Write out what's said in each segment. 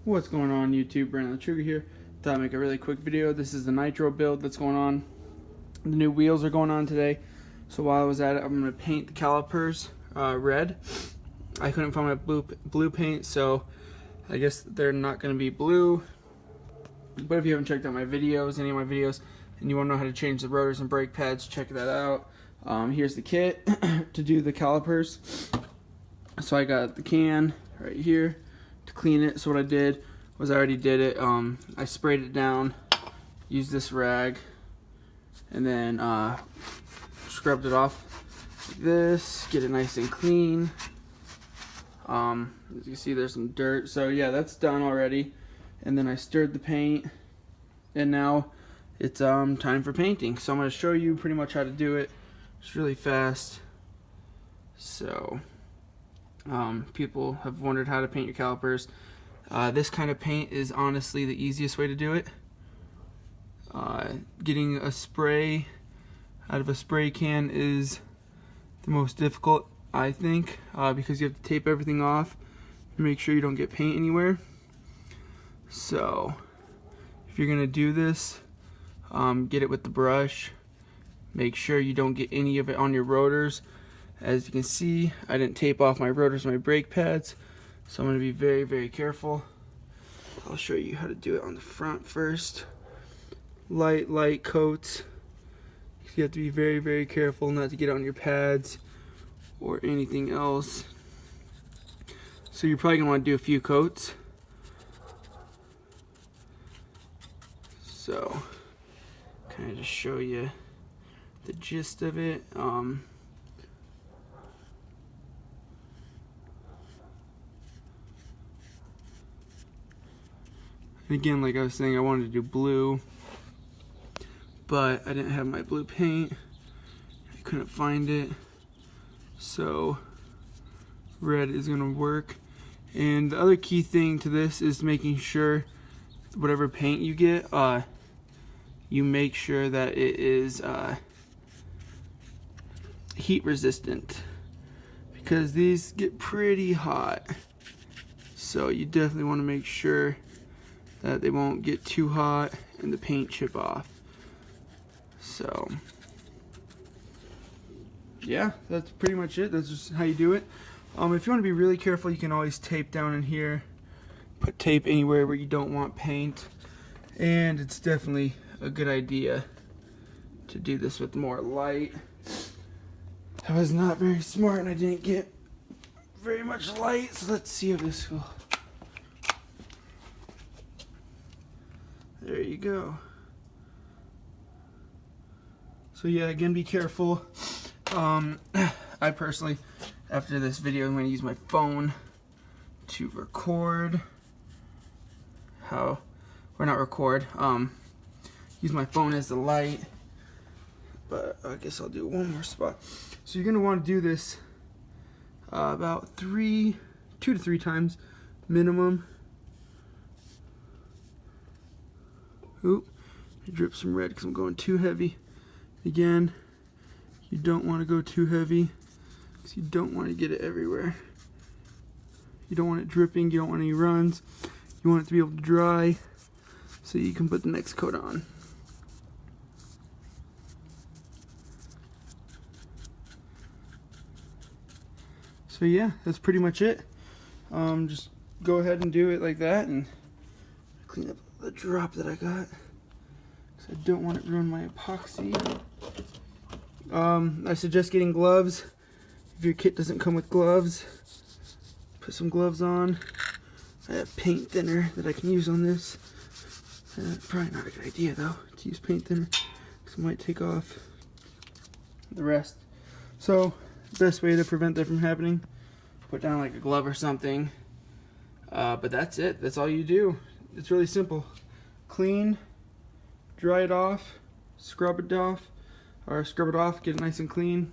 What's going on YouTube? Brandon the Trigger here. Thought I'd make a really quick video. This is the nitro build that's going on. The new wheels are going on today. So while I was at it, I'm going to paint the calipers red. I couldn't find my blue paint, so I guess they're not going to be blue. But if you haven't checked out my videos, any of my videos, and you want to know how to change the rotors and brake pads, check that out. Here's the kit to do the calipers. So I got the can right here to clean it. So what I did was I already did it. I sprayed it down, used this rag, and then scrubbed it off like this, get it nice and clean. As you can see, there's some dirt. So yeah, that's done already. And then I stirred the paint, and now it's time for painting. So I'm going to show you pretty much how to do it. It's really fast. So people have wondered how to paint your calipers. This kind of paint is honestly the easiest way to do it. Getting a spray out of a spray can is the most difficult, I think, because you have to tape everything off to make sure you don't get paint anywhere. So if you're gonna do this, get it with the brush. Make sure you don't get any of it on your rotors. As you can see, I didn't tape off my rotors and my brake pads, so I'm going to be very, very careful. I'll show you how to do it on the front first. Light coats. You have to be very, very careful not to get on your pads or anything else. So you're probably going to want to do a few coats. So, kind of just show you the gist of it. And again, like I was saying, I wanted to do blue, but I didn't have my blue paint. I couldn't find it, so red is gonna work. And the other key thing to this is making sure whatever paint you get, you make sure that it is heat resistant, because these get pretty hot. So you definitely want to make sure that they won't get too hot and the paint chip off. So yeah, that's pretty much it. That's just how you do it. If you want to be really careful, you can always tape down in here. Put tape anywhere where you don't want paint. And it's definitely a good idea to do this with more light. I was not very smart and I didn't get very much light, so let's see how this goes. There you go. So yeah, again, be careful. I personally, after this video, I'm going to use my phone to record use my phone as the light, but I guess I'll do one more spot. So you're going to want to do this about 2 to 3 times minimum. Oop, I dripped some red because I'm going too heavy. Again, you don't want to go too heavy because you don't want to get it everywhere. You don't want it dripping, you don't want any runs. You want it to be able to dry so you can put the next coat on. So yeah, that's pretty much it. Just go ahead and do it like that and clean up the drop that I got, because I don't want it to ruin my epoxy. I suggest getting gloves. If your kit doesn't come with gloves, put some gloves on. I have paint thinner that I can use on this. Probably not a good idea though to use paint thinner, because it might take off the rest. So the best way to prevent that from happening, put down like a glove or something. But that's it. That's all you do. It's really simple. Clean, dry it off, scrub it off, get it nice and clean.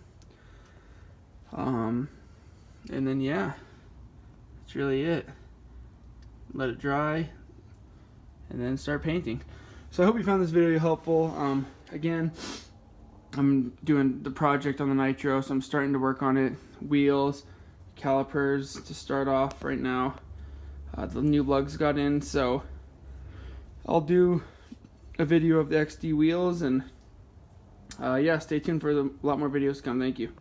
And then yeah, that's really it. Let it dry, and then start painting. So I hope you found this video helpful. Again, I'm doing the project on the nitro, so I'm starting to work on it. Wheels, calipers to start off right now. The new lugs got in, so I'll do a video of the XD wheels, and yeah, stay tuned for a lot more videos to come. Thank you.